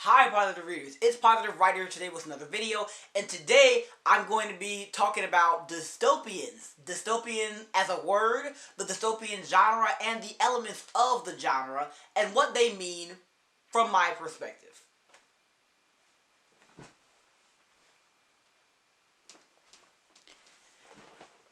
Hi Positive Readers, it's Positive Writer today with another video, and today I'm going to be talking about dystopians. Dystopian as a word, the dystopian genre, and the elements of the genre, and what they mean from my perspective.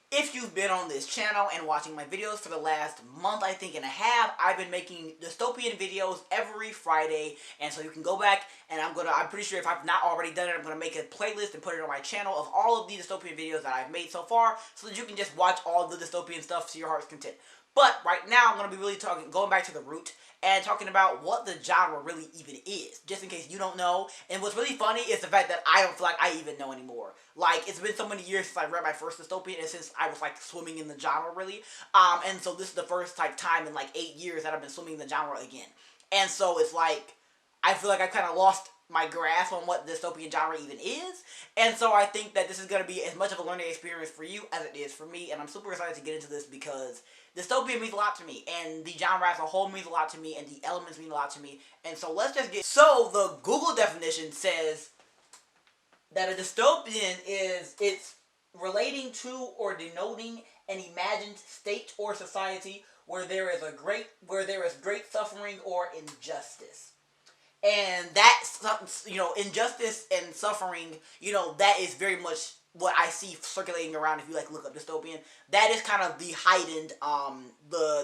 If you've been on this channel and watching my videos for the last month, I think, and a half, I've been making dystopian videos every Friday, and so you can go back, and I'm pretty sure if I've not already done it, I'm gonna make a playlist and put it on my channel of all of the dystopian videos that I've made so far, so that you can just watch all the dystopian stuff to your heart's content. But right now, I'm gonna be really going back to the root, and talking about what the genre really even is, just in case you don't know. And what's really funny is the fact that I don't feel like I even know anymore. Like, it's been so many years since I read my first dystopian, and since I was like swimming in the genre really. And so this is the first time in like 8 years that I've been swimming in the genre again. And so it's like, I feel like I kind of lost my grasp on what the dystopian genre even is. And so I think that this is going to be as much of a learning experience for you as it is for me. And I'm super excited to get into this because dystopia means a lot to me, and the genre as a whole means a lot to me, and the elements mean a lot to me. And so let's just get... So the Google definition says that a dystopian it's relating to or denoting an imagined state or society where there is great suffering or injustice. And that's, injustice and suffering, that is very much what I see circulating around. If you like look up dystopian, that is kind of the heightened,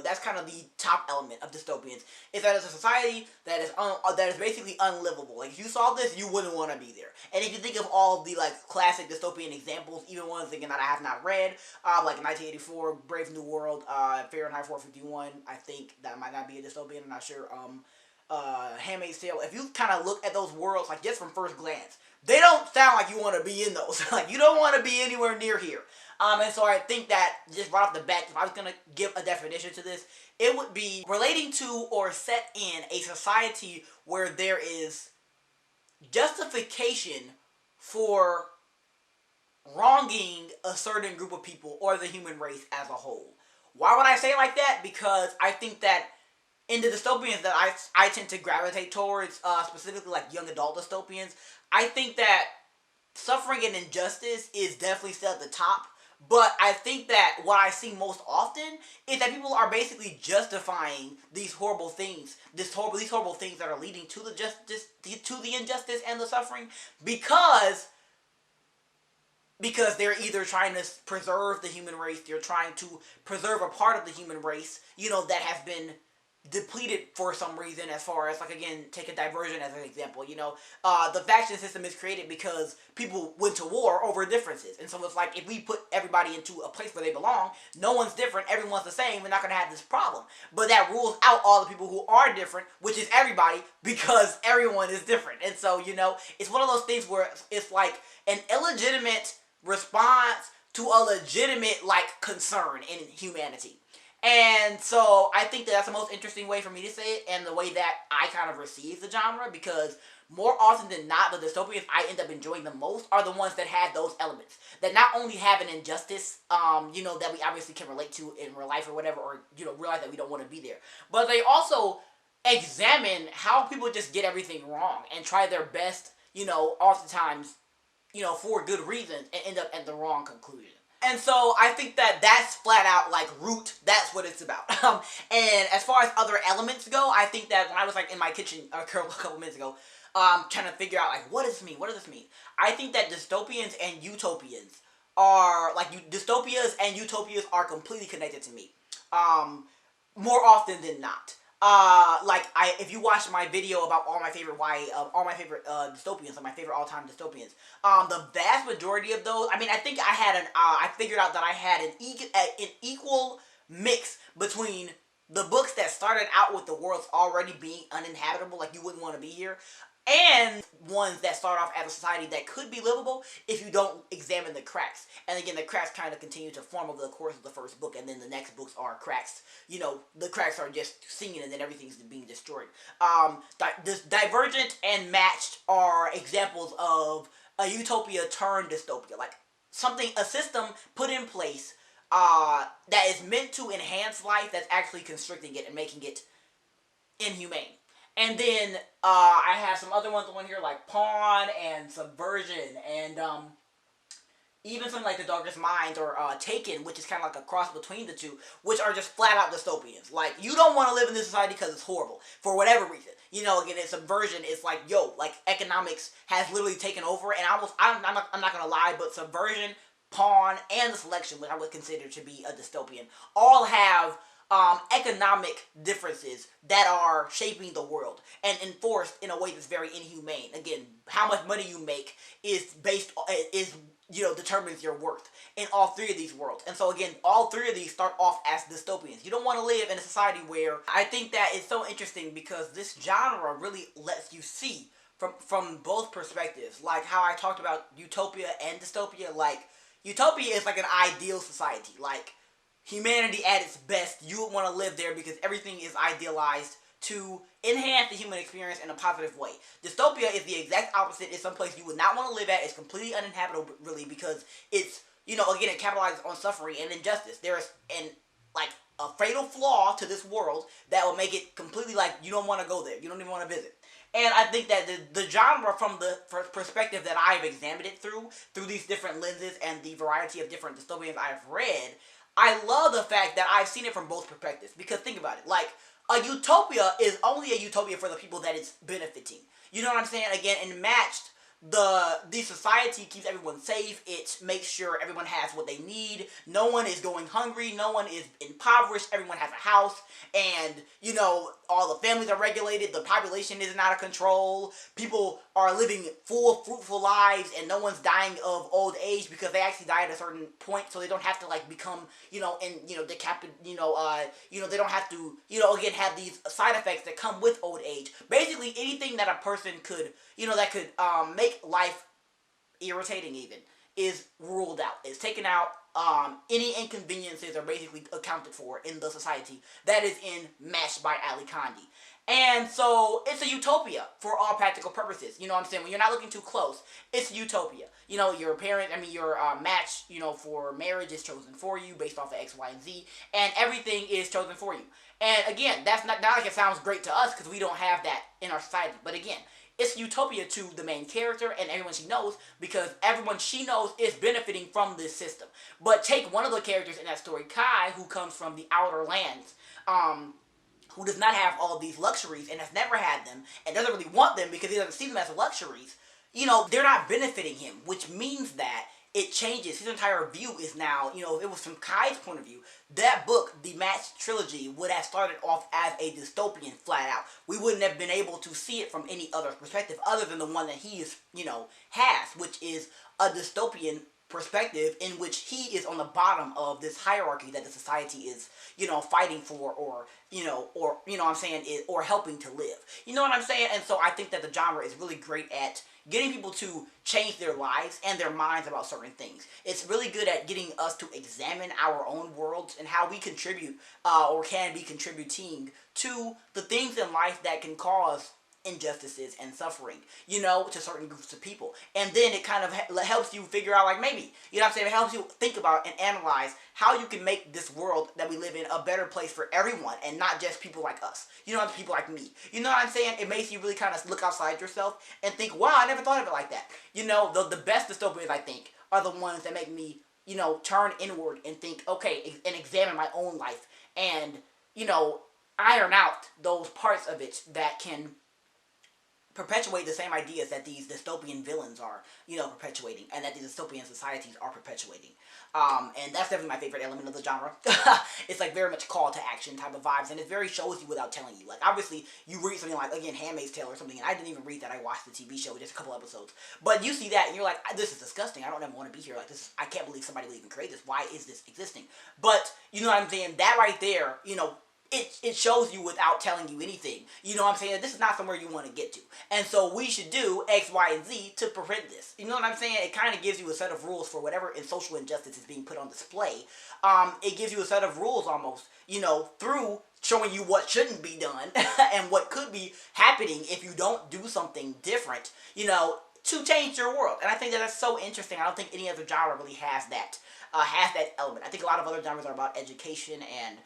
that's kind of the top element of dystopians. Is that it's a society that is basically unlivable. Like, if you saw this, you wouldn't want to be there. And if you think of all the like classic dystopian examples, even ones thinking that I have not read, like 1984, Brave New World, Fahrenheit 451, I think that might not be a dystopian. I'm not sure. Handmaid's Tale. If you kind of look at those worlds, like just from first glance, they don't sound like you want to be in those. Like, you don't want to be anywhere near here. And so I think that just right off the bat, if I was going to give a definition to this, it would be relating to or set in a society where there is justification for wronging a certain group of people or the human race as a whole. Why would I say it like that? Because I think that in the dystopians that I tend to gravitate towards, specifically like young adult dystopians, I think that suffering and injustice is definitely still at the top. But I think that what I see most often is that people are basically justifying these horrible things, these horrible things that are leading to the injustice and the suffering, because they're either trying to preserve the human race, they're trying to preserve a part of the human race, that has been depleted for some reason. As far as, like, again, take a diversion as an example, the faction system is created because people went to war over differences. And so it's like, if we put everybody into a place where they belong, no one's different, everyone's the same, we're not going to have this problem. But that rules out all the people who are different, which is everybody, because everyone is different. And so, it's one of those things where it's like an illegitimate response to a legitimate, like, concern in humanity. And so I think that that's the most interesting way for me to say it, and the way that I kind of receive the genre, because more often than not, the dystopians I end up enjoying the most are the ones that have those elements. That not only have an injustice, that we obviously can relate to in real life or whatever, or, realize that we don't want to be there. But they also examine how people just get everything wrong and try their best, oftentimes, for good reasons, and end up at the wrong conclusion. And so I think that that's flat out, like, root, that's what it's about. And as far as other elements go, I think that when I was, like, in my kitchen a couple minutes ago, trying to figure out, like, what does this mean? What does this mean? I think that dystopians and utopians are, like, dystopias and utopias are completely connected to me. More often than not. If you watch my video about all my favorite dystopians, my favorite all-time dystopians, the vast majority of those, I think I figured out that I had an equal mix between the books that started out with the worlds already being uninhabitable, like you wouldn't want to be here, and ones that start off as a society that could be livable if you don't examine the cracks. And again, the cracks kind of continue to form over the course of the first book, and then the next books are cracks. The cracks are just singing, and then everything's being destroyed. This Divergent and Matched are examples of a utopia turned dystopia, like a system put in place that is meant to enhance life, that's actually constricting it and making it inhumane. And then I have some other ones on here like Pawn and Subversion and even something like The Darkest Minds or Taken, which is kind of like a cross between the two, which are just flat out dystopians. Like, you don't want to live in this society because it's horrible for whatever reason. You know, again, in Subversion, it's like, yo, like economics has literally taken over, and I'm not gonna lie, but Subversion, Pawn, and The Selection, which I would consider to be a dystopian, all have economic differences that are shaping the world and enforced in a way that's very inhumane. Again, how much money you make is determines your worth in all three of these worlds. And so again, all three of these start off as dystopians. You don't want to live in a society where, I think that it's so interesting because this genre really lets you see from both perspectives. Like how I talked about Utopia and Dystopia. Like, Utopia is like an ideal society. Like, humanity at its best, you would want to live there because everything is idealized to enhance the human experience in a positive way. Dystopia is the exact opposite. It's someplace you would not want to live at. It's completely uninhabitable, really, because it's, again, it capitalizes on suffering and injustice. There is a fatal flaw to this world that will make it completely like you don't want to go there. You don't even want to visit. And I think that the genre, from the perspective that I've examined it through these different lenses and the variety of different dystopians I've read, I love the fact that I've seen it from both perspectives. Because think about it, like, a utopia is only a utopia for the people that it's benefiting. You know what I'm saying? Again, and matched, the society keeps everyone safe. It makes sure everyone has what they need. No one is going hungry. No one is impoverished. Everyone has a house. And, all the families are regulated. The population isn't out of control. People are living full, fruitful lives. And no one's dying of old age because they actually die at a certain point. So they don't have to, like, become, decapitated, they don't have to, again, have these side effects that come with old age. Basically, anything that a person could, that could make life irritating even, is ruled out. It's taken out. Any inconveniences are basically accounted for in the society that is enmeshed by Ali Kandi. And so it's a utopia for all practical purposes. You know what I'm saying? When you're not looking too close, it's utopia. Your your match, for marriage is chosen for you based off of X, Y, and Z, and everything is chosen for you. And again, that's not like it sounds great to us because we don't have that in our society. But again, it's utopia to the main character and everyone she knows because everyone she knows is benefiting from this system. But take one of the characters in that story, Kai, who comes from the outer lands, who does not have all these luxuries and has never had them and doesn't really want them because he doesn't see them as luxuries. They're not benefiting him, which means that it changes. His entire view is now, if it was from Kai's point of view, that book, the Match Trilogy, would have started off as a dystopian flat out. We wouldn't have been able to see it from any other perspective other than the one that he is, has, which is a dystopian perspective in which he is on the bottom of this hierarchy that the society is, fighting for or what I'm saying, or helping to live. You know what I'm saying? And so I think that the genre is really great at getting people to change their lives and their minds about certain things. It's really good at getting us to examine our own worlds and how we contribute or can be contributing to the things in life that can cause injustices and suffering, to certain groups of people. And then it kind of helps you figure out, like, maybe, it helps you think about and analyze how you can make this world that we live in a better place for everyone and not just people like us, people like me. You know what I'm saying? It makes you really kind of look outside yourself and think, wow, I never thought of it like that. The best dystopians, I think, are the ones that make me, turn inward and think, okay, and examine my own life and, iron out those parts of it that can perpetuate the same ideas that these dystopian villains are, perpetuating, and that these dystopian societies are perpetuating. And that's definitely my favorite element of the genre. It's like very much call to action type of vibes, and it very shows you without telling you. Like, obviously, you read something like, again, Handmaid's Tale or something, and I didn't even read that. I watched the TV show, just a couple episodes. But you see that, and you're like, this is disgusting. I don't ever want to be here. Like, I can't believe somebody would even create this. Why is this existing? But, you know what I'm saying? That right there, it shows you without telling you anything. You know what I'm saying? This is not somewhere you want to get to. And so we should do X, Y, and Z to prevent this. You know what I'm saying? It kind of gives you a set of rules for whatever in social injustice is being put on display. It gives you a set of rules almost, through showing you what shouldn't be done and what could be happening if you don't do something different, to change your world. And I think that that's so interesting. I don't think any other genre really has that element. I think a lot of other genres are about education and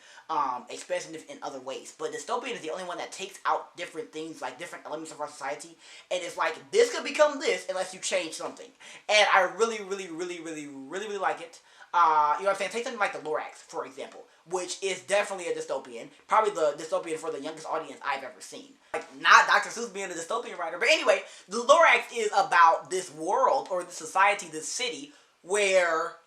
expansive in other ways. But dystopian is the only one that takes out different things, like different elements of our society, and it's like, this could become this unless you change something. And I really, really, really, really, really, really like it. You know what I'm saying? Take something like the Lorax, for example, which is definitely a dystopian. Probably the dystopian for the youngest audience I've ever seen. Like, not Dr. Seuss being a dystopian writer, but anyway, the Lorax is about this world, or this society, this city, where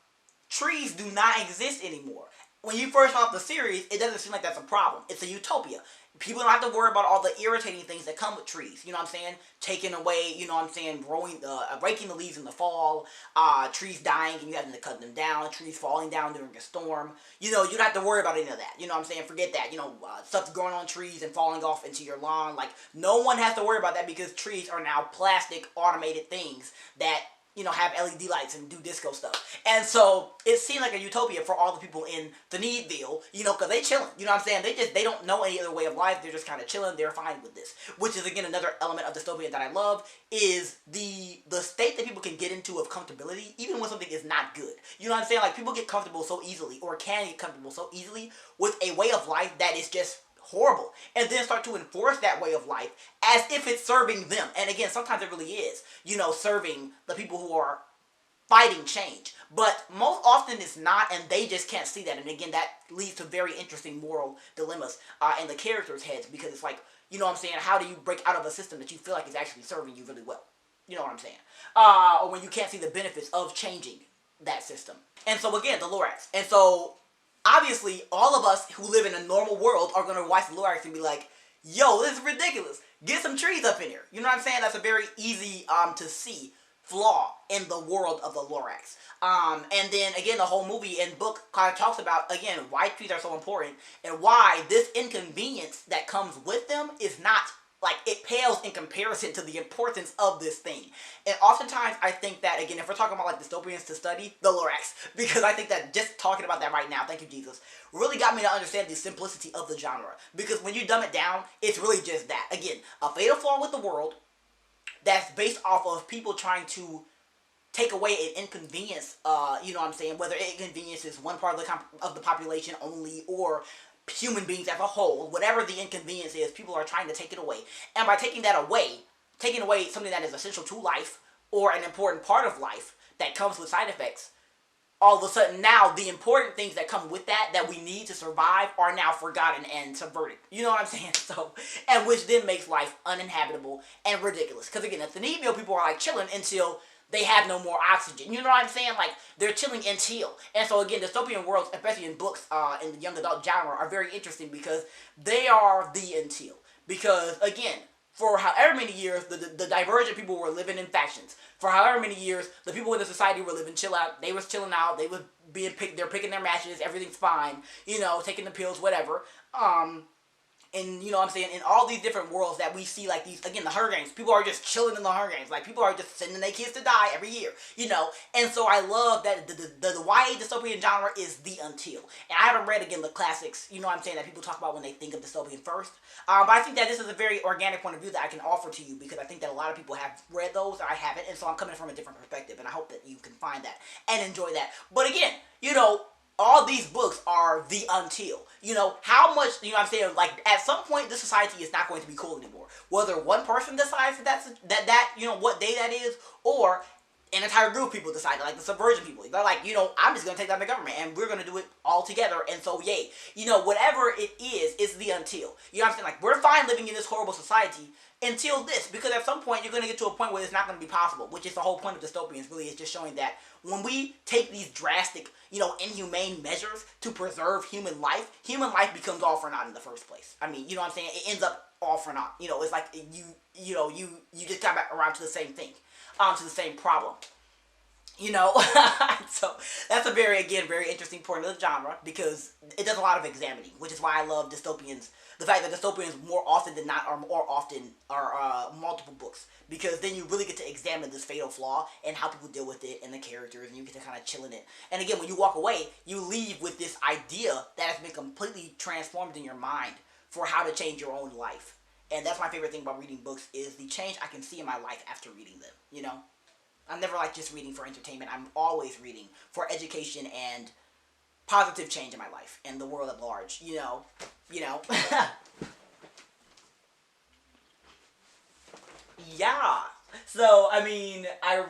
trees do not exist anymore. When you first start off the series, it doesn't seem like that's a problem. It's a utopia. People don't have to worry about all the irritating things that come with trees. You know what I'm saying? Taking away, you know what I'm saying, breaking the leaves in the fall, trees dying and you having to cut them down, trees falling down during a storm. You know, you don't have to worry about any of that. You know what I'm saying? Forget that. You know, stuff's growing on trees and falling off into your lawn. Like, no one has to worry about that because trees are now plastic, automated things that, you know, have LED lights and do disco stuff. And so it seemed like a utopia for all the people in the Needville, you know, because they chilling. You know what I'm saying? They don't know any other way of life. They're just kind of chilling. They're fine with this. Which is, again, another element of dystopia that I love, is the state that people can get into of comfortability, even when something is not good. You know what I'm saying? Like, people get comfortable so easily, or can get comfortable so easily with a way of life that is just horrible, and then start to enforce that way of life as if it's serving them. And again, sometimes it really is, you know, serving the people who are fighting change, but most often it's not, and they just can't see that. And again, that leads to very interesting moral dilemmas in the characters' heads, because it's like, you know what I'm saying, how do you break out of a system that you feel like is actually serving you really well? You know what I'm saying? Or when you can't see the benefits of changing that system. And so again, the Lorax. And so obviously, all of us who live in a normal world are going to watch the Lorax and be like, yo, this is ridiculous. Get some trees up in here. You know what I'm saying? That's a very easy to see flaw in the world of the Lorax. And then, again, the whole movie and book kind of talks about, again, why trees are so important and why this inconvenience that comes with them is not, like, it pales in comparison to the importance of this thing. And oftentimes, I think that, again, if we're talking about, like, dystopians to study, the Lorax, because I think that just talking about that right now, thank you, Jesus, really got me to understand the simplicity of the genre. Because when you dumb it down, it's really just that. Again, a fatal flaw with the world that's based off of people trying to take away an inconvenience, you know what I'm saying, whether it inconveniences one part of the population only, or human beings as a whole, whatever the inconvenience is, people are trying to take it away. And by taking away something that is essential to life, or an important part of life that comes with side effects, all of a sudden now the important things that come with that we need to survive are now forgotten and subverted. You know what I'm saying? So, and which then makes life uninhabitable and ridiculous. Because again, at the Needville, people are like chilling until they have no more oxygen. You know what I'm saying? Like, they're chilling until. And so again, dystopian worlds, especially in books in the young adult genre, are very interesting because they are the until. Because again, for however many years, the divergent people were living in factions. For however many years, the people in the society were living chill out. They was chilling out. They was they're picking their matches. Everything's fine. You know, taking the pills, whatever. And, you know what I'm saying, in all these different worlds that we see, like these, again, the Hunger Games, people are just chilling in the Hunger Games. Like, people are just sending their kids to die every year, you know. And so I love that the YA dystopian genre is the until. And I haven't read, again, the classics, you know what I'm saying, that people talk about when they think of dystopian first. But I think that this is a very organic point of view that I can offer to you, because I think that a lot of people have read those, and I haven't. And so I'm coming from a different perspective, and I hope that you can find that and enjoy that. But again, you know, all these books are the until. You know, how much, you know what I'm saying, like, at some point, this society is not going to be cool anymore. Whether one person decides that you know, what day that is, or an entire group of people decide, like the subversion people. They're like, you know, I'm just going to take down the government, and we're going to do it all together, and so yay. You know, whatever it is, it's the until. You know what I'm saying? Like, we're fine living in this horrible society until this, because at some point, you're going to get to a point where it's not going to be possible, which is the whole point of dystopians, really, is just showing that when we take these drastic, you know, inhumane measures to preserve human life becomes all for naught in the first place. I mean, you know what I'm saying? It ends up all for naught. You know, it's like you just got back around to the same thing, to the same problem. You know, so that's a very interesting point of the genre, because it does a lot of examining, which is why I love dystopians. The fact that dystopians more often than not are multiple books, because then you really get to examine this fatal flaw and how people deal with it and the characters, and you get to kind of chill in it. And again, when you walk away, you leave with this idea that has been completely transformed in your mind for how to change your own life. And that's my favorite thing about reading books, is the change I can see in my life after reading them, you know? I'm never like just reading for entertainment. I'm always reading for education and positive change in my life and the world at large, you know. Yeah. So, I mean, I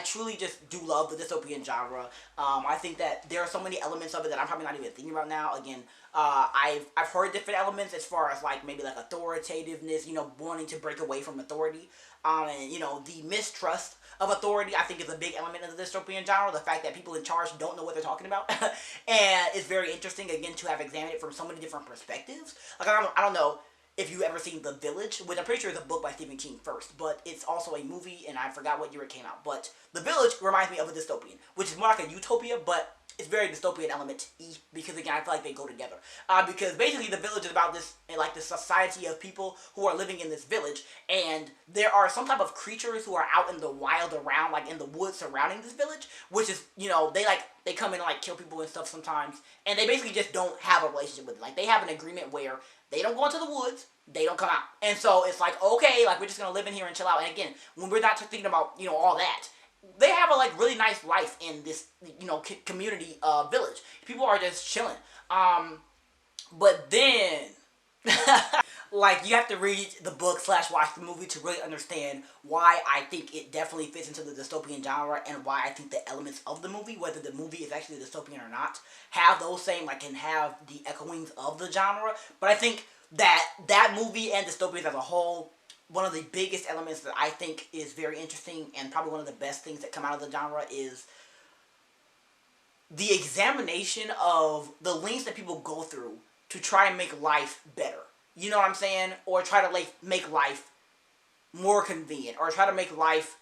truly just do love the dystopian genre. I think that there are so many elements of it that I'm probably not even thinking about now. Again, I've heard different elements as far as like maybe like authoritativeness, you know, wanting to break away from authority. And you know, the mistrust of authority, I think, is a big element of the dystopian genre. The fact that people in charge don't know what they're talking about, and it's very interesting again to have examined it from so many different perspectives. Like I don't know if you've ever seen The Village, which I'm pretty sure is a book by Stephen King first, but it's also a movie, and I forgot what year it came out. But The Village reminds me of a dystopian, which is more like a utopia, but it's very dystopian element-y, because again, I feel like they go together. Because basically The Village is about this, like this society of people who are living in this village, and there are some type of creatures who are out in the wild around, like in the woods surrounding this village, which is, you know, they come in and like kill people and stuff sometimes, and they basically just don't have a relationship with it. Like they have an agreement where they don't go into the woods, they don't come out. And so it's like, okay, like we're just gonna live in here and chill out. And again, when we're not thinking about, you know, all that, they have a like really nice life in this, you know, community village. People are just chilling. But then like you have to read the book / watch the movie to really understand why I think it definitely fits into the dystopian genre, and why I think the elements of the movie, whether the movie is actually dystopian or not, have those same, like, can have the echoings of the genre. But I think that movie and dystopians as a whole, one of the biggest elements that I think is very interesting and probably one of the best things that come out of the genre is the examination of the lengths that people go through to try and make life better. You know what I'm saying? Or try to like make life more convenient, or try to make life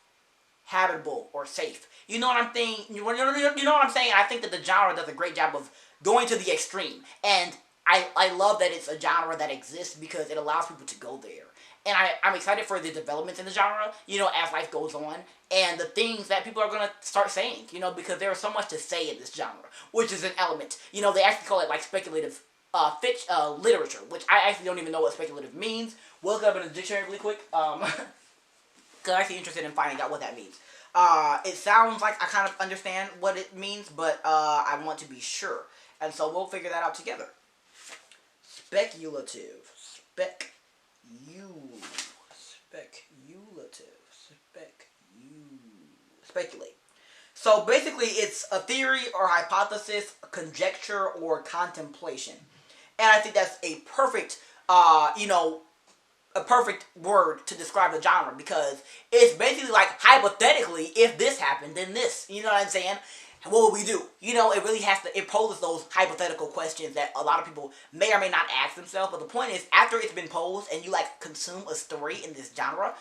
habitable or safe. You know what I'm saying? You know what I'm saying? I think that the genre does a great job of going to the extreme, and I love that it's a genre that exists because it allows people to go there. And I'm excited for the developments in the genre, you know, as life goes on, and the things that people are going to start saying, you know, because there is so much to say in this genre, which is an element. You know, they actually call it like speculative literature, which I actually don't even know what speculative means. We'll look up in the dictionary really quick, because I'm actually interested in finding out what that means. It sounds like I kind of understand what it means, but I want to be sure. And so we'll figure that out together. Speculative. Speculate. So basically it's a theory or hypothesis, a conjecture, or contemplation. And I think that's a perfect, you know, a perfect word to describe the genre, because it's basically like, hypothetically, if this happened, then this. You know what I'm saying? What would we do? You know, it really has to, it poses those hypothetical questions that a lot of people may or may not ask themselves. But the point is, after it's been posed and you like consume a story in this genre,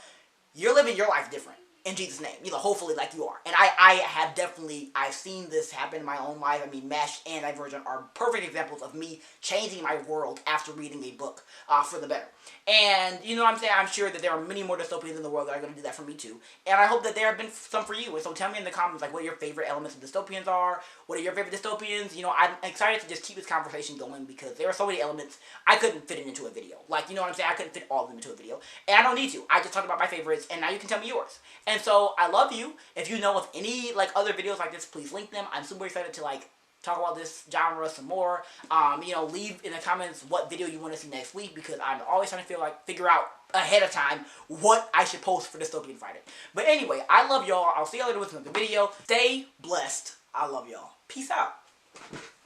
you're living your life different. In Jesus' name, you know, hopefully like you are. And I've seen this happen in my own life. I mean, MASH and Divergent are perfect examples of me changing my world after reading a book for the better. And, you know what I'm saying? I'm sure that there are many more dystopians in the world that are going to do that for me too. And I hope that there have been some for you. And so tell me in the comments, like, what your favorite elements of dystopians are. What are your favorite dystopians? You know, I'm excited to just keep this conversation going because there are so many elements I couldn't fit it into a video. Like, you know what I'm saying? I couldn't fit all of them into a video. And I don't need to. I just talked about my favorites, and now you can tell me yours. And so I love you. If you know of any like other videos like this, please link them. I'm super excited to like talk about this genre some more. You know, leave in the comments what video you want to see next week, because I'm always trying to figure out ahead of time what I should post for Dystopian Friday. But anyway, I love y'all. I'll see y'all later with another video. Stay blessed. I love y'all. Peace out.